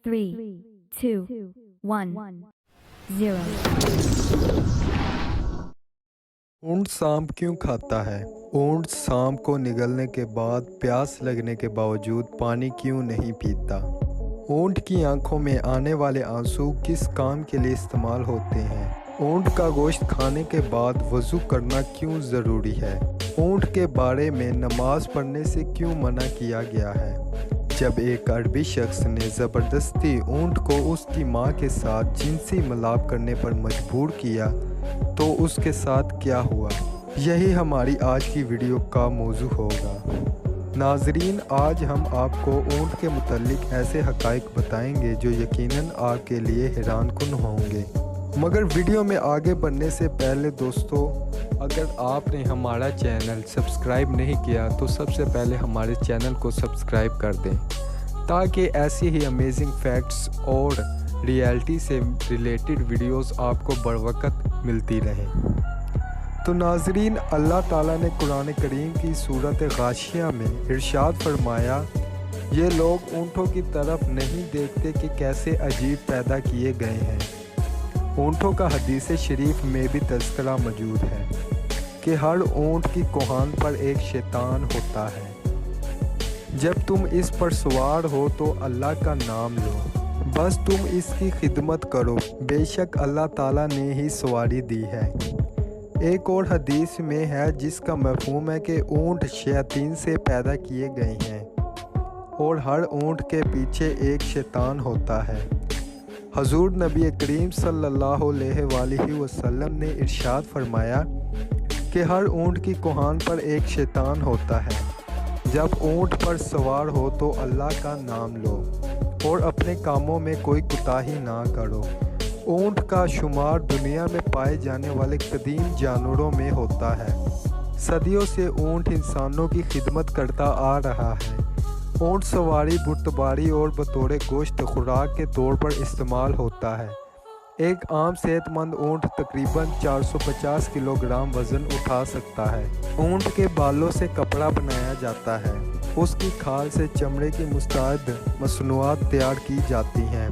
3, 2, 1, 0. ऊंट सांप क्यों खाता है? ऊंट सांप को निगलने के बाद प्यास लगने के बावजूद पानी क्यों नहीं पीता? ऊंट की आंखों में आने वाले आंसू किस काम के लिए इस्तेमाल होते हैं? ऊंट का गोश्त खाने के बाद वज़ू करना क्यों ज़रूरी है? ऊंट के बारे में नमाज पढ़ने से क्यों मना किया गया है? जब एक अरबी शख्स ने ज़बरदस्ती ऊंट को उसकी माँ के साथ जिनसी मिलाप करने पर मजबूर किया तो उसके साथ क्या हुआ? यही हमारी आज की वीडियो का मौजू होगा। नाजरीन, आज हम आपको ऊंट के मुतल्लिक ऐसे हक़ाइक़ बताएंगे जो यकीनन आपके लिए हैरानकुन होंगे। मगर वीडियो में आगे बढ़ने से पहले दोस्तों, अगर आपने हमारा चैनल सब्सक्राइब नहीं किया तो सबसे पहले हमारे चैनल को सब्सक्राइब कर दें ताकि ऐसी ही अमेजिंग फैक्ट्स और रियलिटी से रिलेटेड वीडियोस आपको बर वक्त मिलती रहें। तो नाजरीन, अल्लाह ताला ने कुरान करीम की सूरत गाशिया में इरशाद फरमाया, ये लोग ऊँटों की तरफ नहीं देखते कि कैसे अजीब पैदा किए गए हैं। ऊँटों का हदीस शरीफ में भी तज़किरा मौजूद है कि हर ऊँट की कोहान पर एक शैतान होता है। जब तुम इस पर सवार हो तो अल्लाह का नाम लो, बस तुम इसकी खिदमत करो, बेशक अल्लाह ताला ने ही सवारी दी है। एक और हदीस में है जिसका मफ़हूम है कि ऊँट शैतान से पैदा किए गए हैं और हर ऊँट के पीछे एक शैतान होता है। हजूर नबी करीम सल्लल्लाहु अलैहि वसल्लम ने इरशाद फरमाया कि हर ऊँट की कोहान पर एक शैतान होता है। जब ऊँट पर सवार हो तो अल्लाह का नाम लो और अपने कामों में कोई कोताही ना करो। ऊँट का शुमार दुनिया में पाए जाने वाले कदीम जानवरों में होता है। सदियों से ऊँट इंसानों की खिदमत करता आ रहा है। ऊँट सवारी, बुर्तबारी और बतौर गोश्त खुराक के तौर पर इस्तेमाल होता है। एक आम सेहतमंद ऊँट तकरीबन 450 किलोग्राम वज़न उठा सकता है। ऊँट के बालों से कपड़ा बनाया जाता है। उसकी खाल से चमड़े की मुस्तैद मसनूआत तैयार की जाती हैं।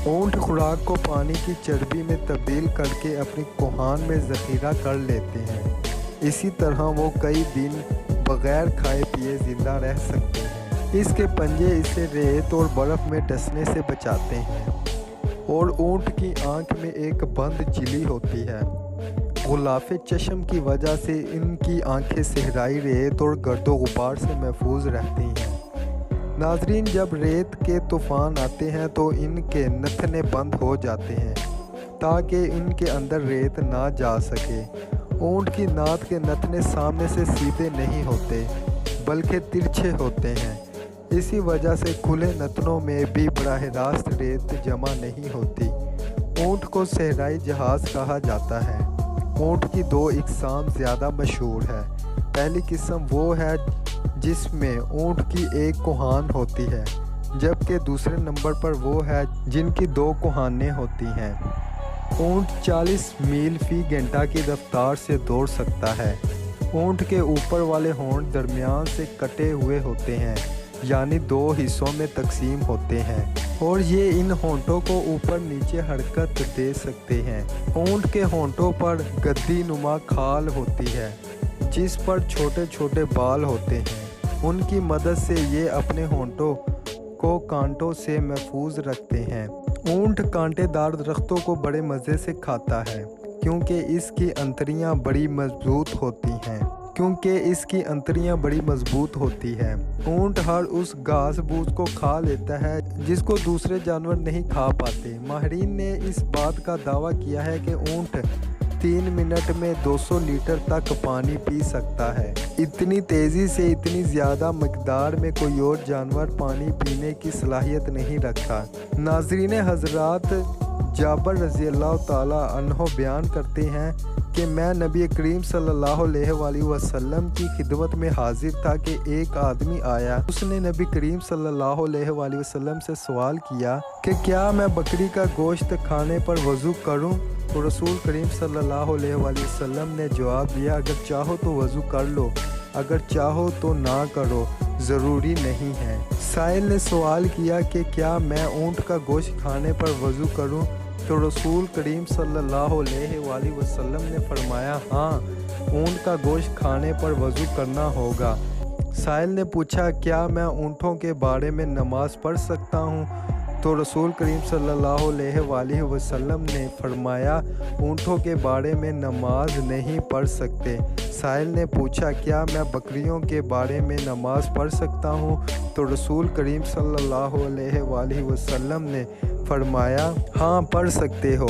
ऊँट खुराक को पानी की चर्बी में तब्दील करके अपनी कोहान में ज़ख़ीरा कर लेते हैं। इसी तरह वो कई दिन बग़ैर खाए पिए ज़िंदा रह सकते हैं। इसके पंजे इसे रेत और बर्फ़ में डसने से बचाते हैं और ऊँट की आँख में एक बंद झिल्ली होती है। गुलाफ़े चश्म की वजह से इनकी आँखें सहराई रेत और गर्दो गुबार से महफूज रहती हैं। नाजरीन, जब रेत के तूफ़ान आते हैं तो इनके नथने बंद हो जाते हैं ताकि इनके अंदर रेत ना जा सके। ऊँट की नाद के नथने सामने से सीधे नहीं होते बल्कि तिरछे होते हैं। इसी वजह से खुले नथनों में भी बराह रास्त रेत जमा नहीं होती। ऊँट को सहराई जहाज़ कहा जाता है। ऊँट की दो इक़साम ज़्यादा मशहूर है। पहली किस्म वो है जिसमें ऊँट की एक कोहान होती है, जबकि दूसरे नंबर पर वो है जिनकी दो कोहानें होती हैं। ऊँट 40 मील फ़ी घंटा की रफ्तार से दौड़ सकता है। ऊँट के ऊपर वाले होंठ दरमियान से कटे हुए होते हैं, यानी दो हिस्सों में तकसीम होते हैं और ये इन होंठों को ऊपर नीचे हरकत दे सकते हैं। ऊँट के होंठों पर गद्दी नुमा खाल होती है जिस पर छोटे छोटे बाल होते हैं। उनकी मदद से ये अपने होंठों को कांटों से महफूज रखते हैं। ऊँट कांटेदार दरख्तों को बड़े मज़े से खाता है क्योंकि इसकी अंतड़ियाँ बड़ी मजबूत होती हैं। ऊँट हर उस घास फूस को खा लेता है जिसको दूसरे जानवर नहीं खा पाते। माहिरीन ने इस बात का दावा किया है कि ऊँट 3 मिनट में 200 लीटर तक पानी पी सकता है। इतनी तेज़ी से इतनी ज़्यादा मकदार में कोई और जानवर पानी पीने की सलाहियत नहीं रखता। नाज़रीन हज़रात, जाबर रज़ी अल्लाह ताला अन्हो बयान करते हैं कि मैं नबी करीम सल्लल्लाहु अलैहि वसल्लम की खिदमत में हाजिर था कि एक आदमी आया। उसने नबी करीम सल्लल्लाहु अलैहि वसल्लम से सवाल किया कि क्या मैं बकरी का गोश्त खाने पर वज़ू करूं? तो रसूल करीम सल्लल्लाहु अलैहि वसल्लम ने जवाब दिया, अगर चाहो तो वज़ू कर लो, अगर चाहो तो ना करो। ضروری نہیں ہے۔ سائل نے سوال کیا کہ کیا میں اونٹ کا گوشت کھانے پر وضو کروں؟ تو رسول کریم صلی اللہ علیہ وآلہ وسلم نے فرمایا ہاں، اونٹ کا گوشت کھانے پر وضو کرنا ہوگا۔ سائل نے پوچھا کیا میں اونٹوں کے بارے میں نماز پڑھ سکتا ہوں؟ تو رسول کریم صلی اللہ علیہ وآلہ وسلم نے فرمایا اونٹوں کے بارے میں نماز نہیں پڑھ سکتے۔ سائل نے پوچھا کیا میں بکریوں کے بارے میں نماز پڑھ سکتا ہوں؟ تو رسول کریم صلی اللہ علیہ وآلہ وسلم نے فرمایا ہاں، پڑھ سکتے ہو۔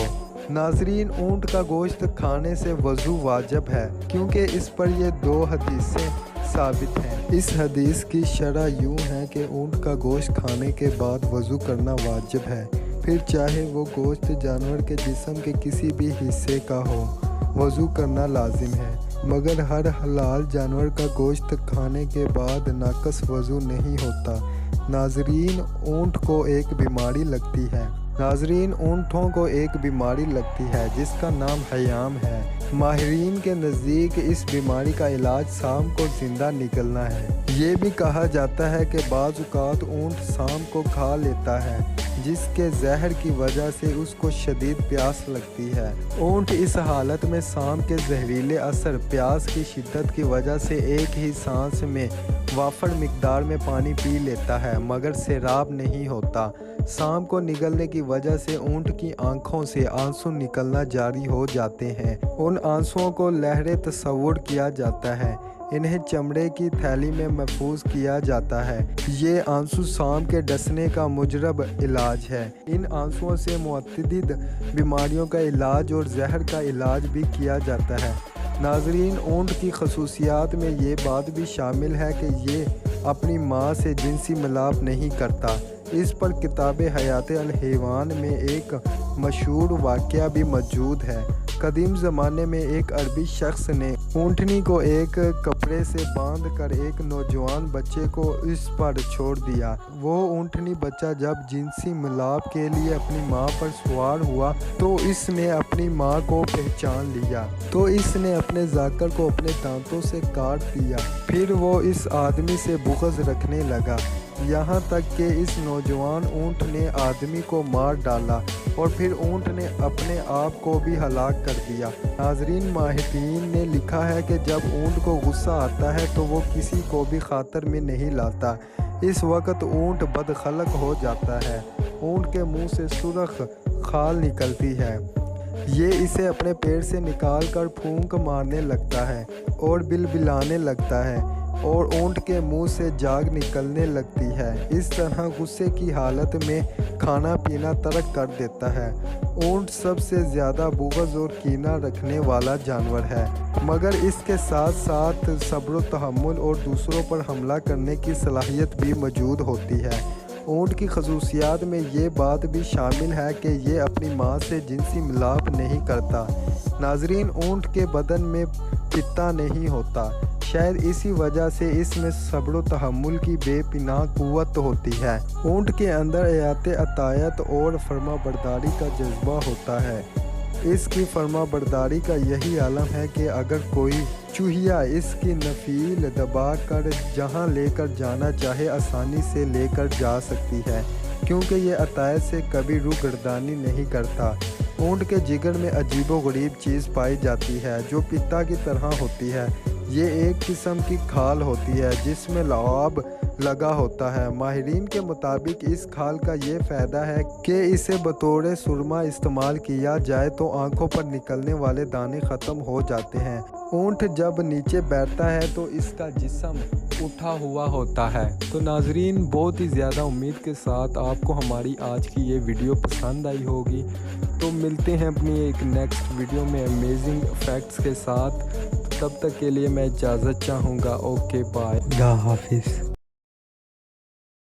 ناظرین، اونٹ کا گوشت کھانے سے وضو واجب ہے کیونکہ اس پر یہ 2 حدیثیں ثابت ہیں۔ اس حدیث کی شرح یوں ہے کہ اونٹ کا گوشت کھانے کے بعد وضو کرنا واجب ہے، پھر چاہے وہ گوشت جانور کے جسم کے کسی بھی حصے کا ہو، وضو کرنا لازم ہے۔ مگر ہر حلال جانور کا گوشت کھانے کے بعد ناقص وضو نہیں ہوتا۔ ناظرین، اونٹوں کو ایک بیماری لگتی ہے جس کا نام حیام ہے۔ ماہرین کے نزدیک اس بیماری کا علاج سام کو زندہ نکلنا ہے۔ یہ بھی کہا جاتا ہے کہ بعض اوقات اونٹ سام کو کھا لیتا ہے جس کے زہر کی وجہ سے اس کو شدید پیاس لگتی ہے۔ اونٹ اس حالت میں سام کے زہریلے اثر، پیاس کی شدت کی وجہ سے ایک ہی سانس میں وافر مقدار میں پانی پی لیتا ہے مگر سیراب نہیں ہوتا۔ سام کو نگلنے کی وجہ سے اونٹ کی آنکھوں سے آنسو نکلنا جاری ہو جاتے ہیں۔ ان آنسوؤں کو لہریں تصور کیا جاتا ہے، انہیں چمڑے کی تھیلی میں محفوظ کیا جاتا ہے۔ یہ آنسو سام کے ڈسنے کا مجرب علاج ہے۔ ان آنسوؤں سے متعدد بیماریوں کا علاج اور زہر کا علاج بھی کیا جاتا ہے۔ ناظرین، اونٹ کی خصوصیات میں یہ بات بھی شامل ہے کہ یہ اپنی ماں سے جنسی ملاپ نہیں کرتا۔ اس پر کتاب حیات الحیوان میں ایک مشہور واقعہ بھی موجود ہے۔ قدیم زمانے میں ایک عربی شخص نے اونٹنی کو ایک کپڑے سے باندھ کر ایک نوجوان بچے کو اس پر چھوڑ دیا۔ وہ اونٹنی بچہ جب جنسی ملاپ کے لیے اپنی ماں پر سوار ہوا تو اس نے اپنی ماں کو پہچان لیا، تو اس نے اپنے ذکر کو اپنے دانتوں سے کاٹ دیا۔ پھر وہ اس آدمی سے بغض رکھنے لگا، یہاں تک کہ اس نوجوان اونٹ نے آدمی کو مار ڈالا اور پھر اونٹ نے اپنے آپ کو بھی ہلاک کر دیا۔ ناظرین، ماہرین نے لکھا ہے کہ جب اونٹ کو غصہ آتا ہے تو وہ کسی کو بھی خاطر میں نہیں لاتا۔ اس وقت اونٹ بدخلق ہو جاتا ہے۔ اونٹ کے منہ سے سرخ کھال نکلتی ہے۔ یہ اسے اپنے پیٹ سے نکال کر پھونک مارنے لگتا ہے اور بلبلانے لگتا ہے اور اونٹ کے منہ سے جاگ نکلنے لگتی ہے۔ اس طرح غصے کی حالت میں کھانا پینا ترک کر دیتا ہے۔ اونٹ سب سے زیادہ بغض اور کینہ رکھنے والا جانور ہے، مگر اس کے ساتھ ساتھ صبر و تحمل اور دوسروں پر حملہ کرنے کی صلاحیت بھی موجود ہوتی ہے۔ اونٹ کی خصوصیات میں یہ بات بھی شامل ہے کہ یہ اپنی ماں سے جنسی ملاپ نہیں کرتا۔ ناظرین، اونٹ کے بدن میں پتا نہیں ہوتا، شاید اسی وجہ سے اس میں صبر و تحمل کی بے پناہ قوت ہوتی ہے۔ اونٹ کے اندر اطاعت اور فرما برداری کا جذبہ ہوتا ہے۔ اس کی فرما برداری کا یہی عالم ہے کہ اگر کوئی چوہیا اس کی نفیل دبا کر جہاں لے کر جانا چاہے آسانی سے لے کر جا سکتی ہے، کیونکہ یہ اطاعت سے کبھی روگردانی نہیں کرتا۔ اونٹ کے جگر میں عجیب و غریب چیز پائی جاتی ہے جو پتا کی طرح ہوتی ہے۔ یہ ایک قسم کی کھال ہوتی ہے جس میں لعاب لگا ہوتا ہے۔ ماہرین کے مطابق اس کھال کا یہ فائدہ ہے کہ اسے بطور سرما استعمال کیا جائے تو آنکھوں پر نکلنے والے دانے ختم ہو جاتے ہیں۔ اونٹ جب نیچے بیٹھتا ہے تو اس کا جسم اٹھا ہوا ہوتا ہے۔ تو ناظرین، بہت ہی زیادہ امید کے ساتھ آپ کو ہماری آج کی یہ ویڈیو پسند آئی ہوگی۔ تو ملتے ہیں اپنی ایک نیکسٹ ویڈیو میں امیزنگ فیکٹس کے ساتھ۔ تب تک کے لیے میں اجازت چاہوں گا۔ اوکے، بائے، اللہ حافظ۔